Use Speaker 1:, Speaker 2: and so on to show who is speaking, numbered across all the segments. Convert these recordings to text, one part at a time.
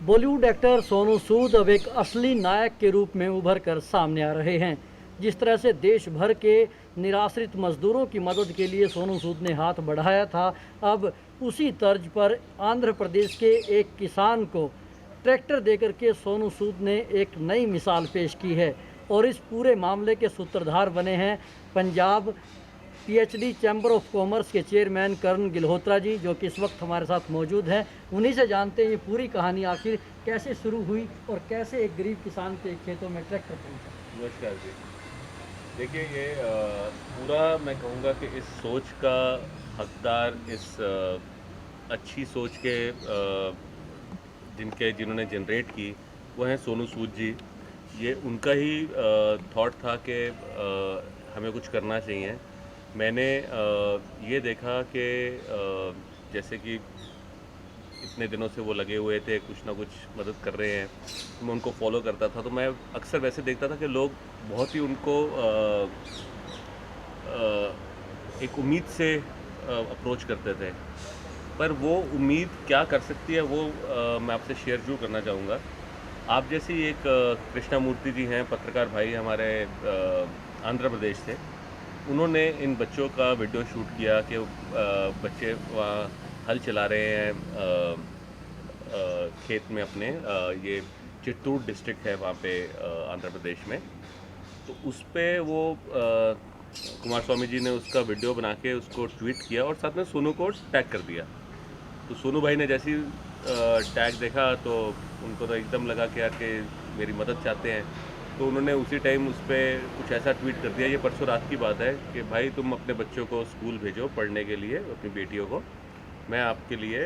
Speaker 1: Bollywood actor Sonu Sood अब एक असली नायक के रूप में उभर कर सामने आ रहे हैं। जिस तरह से देश भर के निराश्रित मजदूरों की मदद के लिए सोनू सूद ने हाथ बढ़ाया था, अब उसी तर्ज पर आंध्र प्रदेश के एक किसान को ट्रैक्टर देकर के सोनू सूद ने एक नई मिसाल पेश की है। और इस पूरे मामले के सूत्रधार बने हैं Punjab PhD chamber of commerce के चेयरमैन करण गिल्होत्रा जी, जो कि इस वक्त हमारे साथ मौजूद हैं। उन्हीं से जानते हैं ये पूरी कहानी आखिर कैसे शुरू हुई और कैसे एक गरीब किसान के खेतों में ट्रैक्टर पहुंचा।
Speaker 2: नमस्कार जी। देखिए ये पूरा मैं कहूँगा कि इस सोच का हकदार, इस अच्छी सोच के जिन्होंने जनरेट की वो हैं सोनू सूद जी। ये उनका ही थॉट था कि हमें कुछ करना चाहिए। मैंने ये देखा कि जैसे कि इतने दिनों से वो लगे हुए थे, कुछ ना कुछ मदद कर रहे हैं, तो मैं उनको फॉलो करता था। तो मैं अक्सर वैसे देखता था कि लोग बहुत ही उनको एक उम्मीद से अप्रोच करते थे, पर वो उम्मीद क्या कर सकती है वो मैं आपसे शेयर जरूर करना चाहूँगा। आप जैसी एक कृष्णा मूर्ति जी हैं, पत्रकार भाई हमारे आंध्र प्रदेश से, उन्होंने इन बच्चों का वीडियो शूट किया कि बच्चे वहाँ हल चला रहे हैं खेत में अपने। ये चित्तूर डिस्ट्रिक्ट है वहाँ पे आंध्र प्रदेश में। तो उस पर वो कुमार स्वामी जी ने उसका वीडियो बना के उसको ट्वीट किया और साथ में सोनू को टैग कर दिया। तो सोनू भाई ने जैसे ही टैग देखा तो उनको तो एकदम लगा कि यार कि मेरी मदद चाहते हैं। तो उन्होंने उसी टाइम उस पर कुछ ऐसा ट्वीट कर दिया, ये परसों रात की बात है, कि भाई तुम अपने बच्चों को स्कूल भेजो पढ़ने के लिए, अपनी बेटियों को, मैं आपके लिए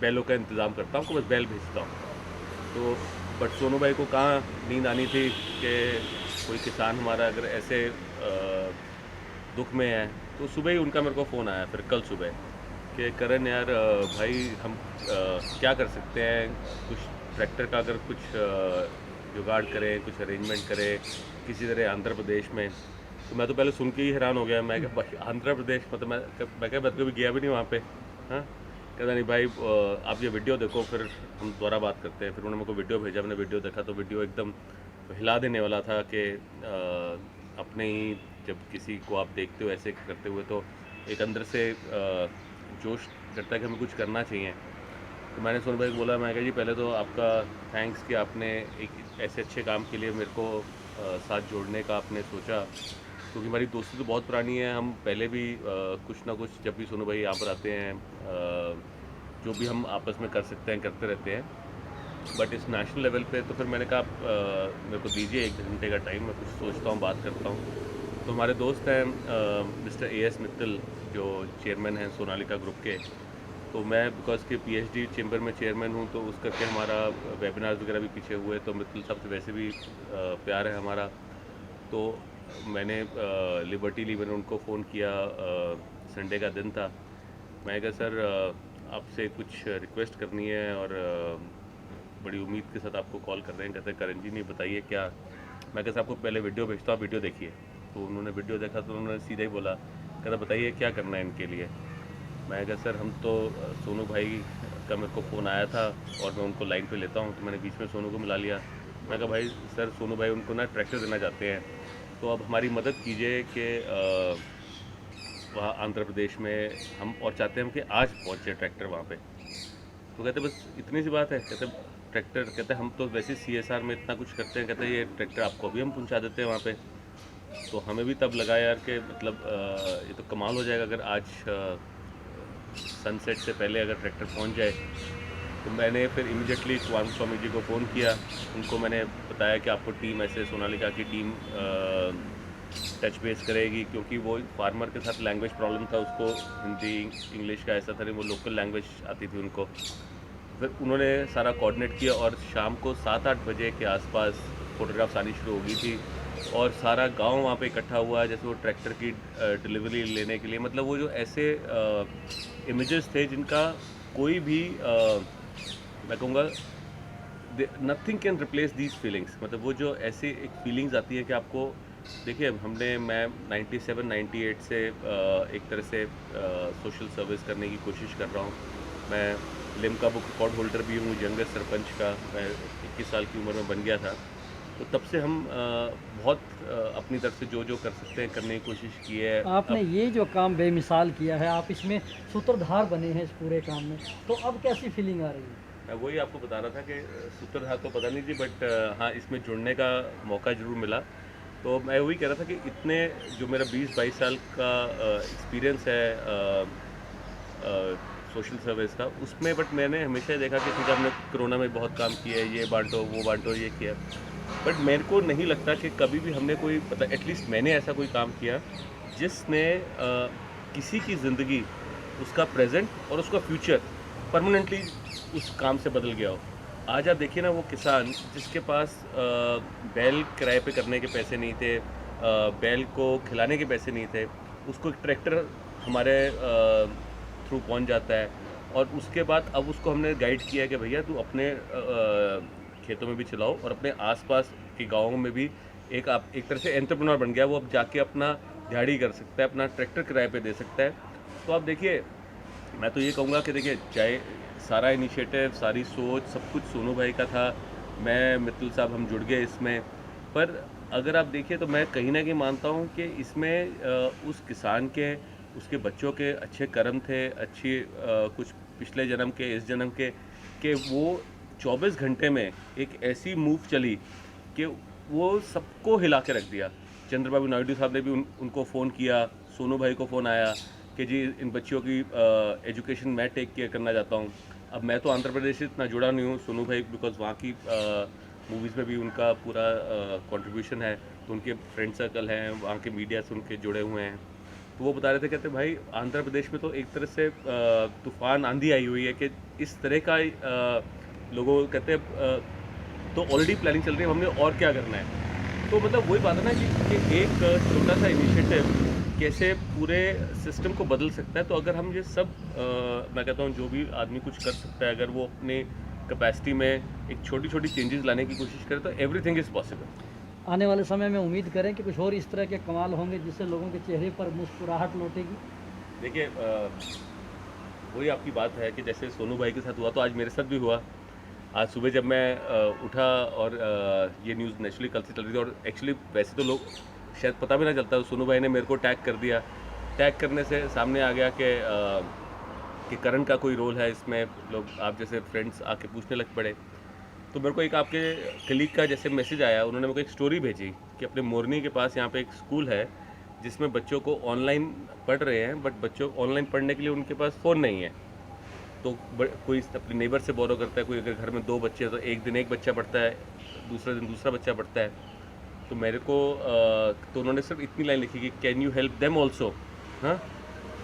Speaker 2: बैलों का इंतज़ाम करता हूँ, आपको बस बैल भेजता हूँ। तो बट सोनू भाई को कहाँ नींद आनी थी कि कोई किसान हमारा अगर ऐसे दुख में है। तो सुबह ही उनका मेरे को फ़ोन आया, फिर कल सुबह, कि करण यार भाई हम क्या कर सकते हैं, कुछ ट्रैक्टर का अगर कुछ जुगाड़ करें, कुछ अरेंजमेंट करें किसी तरह आंध्र प्रदेश में। तो मैं तो पहले सुन के ही हैरान हो गया। मैं आंध्र प्रदेश मतलब मैं कभी गया भी नहीं वहाँ पे। हाँ, कहता नहीं भाई आप ये वीडियो देखो, फिर हम दोबारा बात करते हैं। फिर उन्होंने मेरे को वीडियो भेजा, मैंने वीडियो देखा तो वीडियो एकदम हिला देने वाला था कि अपने ही जब किसी को आप देखते हो ऐसे करते हुए तो एक अंदर से जोश करता है कि हमें कुछ करना चाहिए। तो मैंने सोनू भाई को बोला, मैं कहा जी पहले तो आपका थैंक्स कि आपने एक ऐसे अच्छे काम के लिए मेरे को साथ जोड़ने का आपने सोचा, क्योंकि हमारी दोस्ती तो बहुत पुरानी है। हम पहले भी कुछ ना कुछ जब भी सोनू भाई यहाँ पर आते हैं जो भी हम आपस में कर सकते हैं करते रहते हैं। बट इस नेशनल लेवल पे तो फिर मैंने कहा आप मेरे को दीजिए 1 घंटे का टाइम, मैं कुछ सोचता हूँ, बात करता हूँ। तो हमारे दोस्त हैं मिस्टर AS मित्तल, जो चेयरमैन हैं सोनालिका ग्रुप के। तो मैं बिकॉज के PhD चैम्बर में चेयरमैन हूँ, तो उस करके हमारा वेबिनार्स वगैरह भी पीछे हुए। तो मित्तल साहब से वैसे भी प्यार है हमारा। तो मैंने लिबर्टी ली, मैंने उनको फ़ोन किया, संडे का दिन था। मैं कहा सर आपसे कुछ रिक्वेस्ट करनी है और बड़ी उम्मीद के साथ आपको कॉल कर रहे हैं। कहते हैं करण जी नहीं बताइए क्या। मैं कहा आपको पहले वीडियो भेजता हूँ, वीडियो देखिए। तो उन्होंने वीडियो देखा तो उन्होंने सीधा ही बोला, कहता बताइए क्या करना है इनके लिए। मैं कहा सर हम तो सोनू भाई का मेरे को फ़ोन आया था और मैं उनको लाइन पे लेता हूँ। तो मैंने बीच में सोनू को मिला लिया। मैं कहा भाई सर सोनू भाई उनको ना ट्रैक्टर देना चाहते हैं, तो अब हमारी मदद कीजिए कि वहाँ आंध्र प्रदेश में हम और चाहते हैं हम कि आज पहुँचे ट्रैक्टर वहाँ पे। तो कहते बस इतनी सी बात है। कहते ट्रैक्टर, कहते हम तो वैसे CSR में इतना कुछ करते हैं, कहते ये ट्रैक्टर आपको भी हम पहुँचा देते हैं वहाँ पे। तो हमें भी तब लगा यार कि मतलब ये तो कमाल हो जाएगा अगर आज सनसेट से पहले अगर ट्रैक्टर पहुँच जाए। तो मैंने फिर इमीडिएटली कुमार स्वामी जी को फ़ोन किया, उनको मैंने बताया कि आपको टीम ऐसे सोनालिका की टीम टच बेस करेगी, क्योंकि वो फार्मर के साथ लैंग्वेज प्रॉब्लम था, उसको हिंदी इंग्लिश का ऐसा था नहीं, वो लोकल लैंग्वेज आती थी उनको। फिर उन्होंने सारा कोऑर्डिनेट किया और शाम को 7-8 बजे के आसपास फ़ोटोग्राफ्स आनी शुरू हो गई थी और सारा गांव वहाँ पे इकट्ठा हुआ जैसे वो ट्रैक्टर की डिलीवरी लेने के लिए। मतलब वो जो ऐसे इमेजेस थे जिनका कोई भी मैं कहूँगा nothing can replace these feelings. मतलब वो जो ऐसी एक फीलिंग्स आती है कि आपको देखिए मैं 97-98 से एक तरह से सोशल सर्विस करने की कोशिश कर रहा हूँ। मैं लिम्का बुक रिकॉर्ड होल्डर भी हूँ, यंगेस्ट सरपंच का। मैं 21 साल की उम्र में बन गया था। तो तब से हम बहुत अपनी तरफ से जो कर सकते हैं करने की कोशिश की है।
Speaker 1: आपने
Speaker 2: अब
Speaker 1: ये जो काम बेमिसाल किया है, आप इसमें सूत्रधार बने हैं इस पूरे काम में, तो अब कैसी फीलिंग आ रही है?
Speaker 2: मैं वही आपको बता रहा था कि सूत्रधार तो पता नहीं थी, बट हाँ, इसमें जुड़ने का मौका ज़रूर मिला। तो मैं वही कह रहा था कि इतने जो मेरा 20-22 साल का एक्सपीरियंस है सोशल सर्विस का, उसमें बट मैंने हमेशा ही देखा कि ठीक है, हमने कोरोना में बहुत काम किया है, ये बांटो वो बांटो ये किया, बट मेरे को नहीं लगता कि कभी भी हमने कोई मतलब एटलीस्ट मैंने ऐसा कोई काम किया जिसने किसी की ज़िंदगी, उसका प्रेजेंट और उसका फ्यूचर परमानेंटली उस काम से बदल गया हो। आज आप देखिए ना, वो किसान जिसके पास बैल किराए पे करने के पैसे नहीं थे, बैल को खिलाने के पैसे नहीं थे, उसको एक ट्रैक्टर हमारे थ्रू पहुंच जाता है। और उसके बाद अब उसको हमने गाइड किया है कि भैया तू अपने खेतों में भी चलाओ और अपने आसपास के गाँवों में भी आप एक तरह से एंटरप्रेन्योर बन गया। वो अब जाके अपना दिहाड़ी कर सकता है, अपना ट्रैक्टर किराए पे दे सकता है। तो आप देखिए, मैं तो ये कहूँगा कि देखिए, चाहे सारा इनिशिएटिव, सारी सोच, सब कुछ सोनू भाई का था, मैं मित्तल साहब हम जुड़ गए इसमें। पर अगर आप देखिए तो मैं कहीं ना कहीं मानता हूँ कि इसमें उस किसान के, उसके बच्चों के अच्छे कर्म थे, अच्छी कुछ पिछले जन्म के, इस जन्म के, कि वो 24 घंटे में एक ऐसी मूव चली कि वो सबको हिला के रख दिया। चंद्रबाबू नायडू साहब ने भी उनको फ़ोन किया, सोनू भाई को फ़ोन आया कि जी इन बच्चियों की एजुकेशन मैं टेक केयर करना चाहता हूँ। अब मैं तो आंध्र प्रदेश से इतना जुड़ा नहीं हूँ, सोनू भाई बिकॉज़ वहाँ की मूवीज़ में भी उनका पूरा कंट्रीब्यूशन है, तो उनके फ्रेंड सर्कल हैं, वहाँ के मीडिया से उनके जुड़े हुए हैं। तो वो बता रहे थे, कहते भाई आंध्र प्रदेश में तो एक तरह से तूफ़ान आंधी आई हुई है कि इस तरह का लोगों कहते तो ऑलरेडी प्लानिंग चल रही है, हमने और क्या करना है। तो मतलब वही बात है ना कि एक छोटा सा इनिशिएटिव कैसे पूरे सिस्टम को बदल सकता है। तो अगर हम ये सब मैं कहता हूँ जो भी आदमी कुछ कर सकता है, अगर वो अपने कैपेसिटी में एक छोटी छोटी चेंजेस लाने की कोशिश करे, तो एवरीथिंग इज़ पॉसिबल।
Speaker 1: आने वाले समय में उम्मीद करें कि कुछ और इस तरह के कमाल होंगे जिससे लोगों के चेहरे पर मुस्कुराहट लौटेगी।
Speaker 2: देखिए, वही आपकी बात है कि जैसे सोनू भाई के साथ हुआ, तो आज मेरे साथ भी हुआ। आज सुबह जब मैं उठा और ये न्यूज़ नेचुरली कल से चल रही थी, और एक्चुअली वैसे तो लोग शायद पता भी ना चलता, सोनू भाई ने मेरे को टैग कर दिया। टैग करने से सामने आ गया कि करण का कोई रोल है इसमें। लोग आप जैसे फ्रेंड्स आके पूछने लग पड़े। तो मेरे को एक आपके कलीग का जैसे मैसेज आया, उन्होंने मेरे को एक स्टोरी भेजी कि अपने मोरनी के पास यहाँ पे एक स्कूल है जिसमें बच्चों को ऑनलाइन पढ़ रहे हैं, बट बच्चों ऑनलाइन पढ़ने के लिए उनके पास फ़ोन नहीं है। तो कोई अपने नेबर से बोरो करता है, कोई अगर घर में 2 बच्चे हैं तो एक दिन एक बच्चा पढ़ता है, दूसरे दिन दूसरा बच्चा पढ़ता है। तो मेरे को तो उन्होंने सिर्फ इतनी लाइन लिखी कि can you help them also. हाँ,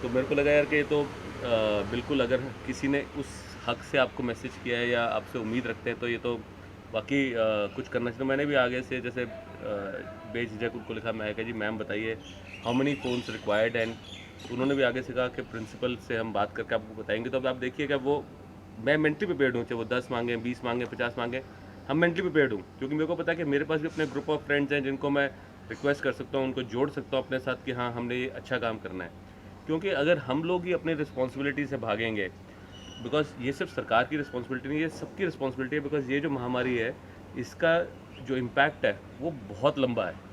Speaker 2: तो मेरे को लगा यार कि ये तो बिल्कुल, अगर किसी ने उस हक से आपको मैसेज किया है या आपसे उम्मीद रखते हैं, तो ये तो बाकी कुछ करना चाहिए। तो मैंने भी आगे से जैसे बेझिझक उनको लिखा, मैं कहा जी मैम बताइए how many phones required, and उन्होंने भी आगे से कहा कि प्रिंसिपल से हम बात करके आपको बताएंगे। तो अब आप देखिएगा, वो मैं मेंटली प्रिपेयर्ड हूँ, चाहे वो 10 मांगे, 20 मांगे, 50 मांगे, हम मेंटली प्रिपेयर्ड हूँ, क्योंकि मेरे को पता है कि मेरे पास भी अपने ग्रुप ऑफ फ्रेंड्स हैं जिनको मैं रिक्वेस्ट कर सकता हूँ, उनको जोड़ सकता हूँ अपने साथ कि हाँ हमने ये अच्छा काम करना है। क्योंकि अगर हम लोग ही अपनी रिस्पॉन्सिबिलिटी से भागेंगे, बिकॉज ये सिर्फ सरकार की रिस्पॉन्सिबिलिटी नहीं है, ये सबकी रिस्पॉन्सिबिलिटी है, बिकॉज ये जो महामारी है इसका जो इम्पैक्ट है वो बहुत लंबा है।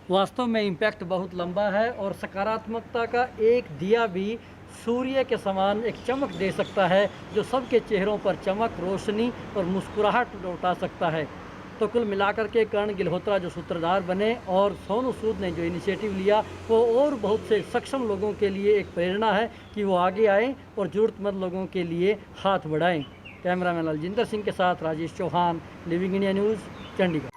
Speaker 1: वास्तव में इम्पैक्ट बहुत लंबा है और सकारात्मकता का एक दिया भी सूर्य के समान एक चमक दे सकता है, जो सबके चेहरों पर चमक, रोशनी और मुस्कुराहट लौटा सकता है। तो कुल मिलाकर के कर्ण गिल्होत्रा जो सूत्रधार बने और सोनू सूद ने जो इनिशिएटिव लिया, वो और बहुत से सक्षम लोगों के लिए एक प्रेरणा है कि वो आगे आएँ और ज़रूरतमंद लोगों के लिए हाथ बढ़ाएं। कैमरामैन अलजिंदर सिंह के साथ Rajesh Chauhan, living India news, Chandigarh.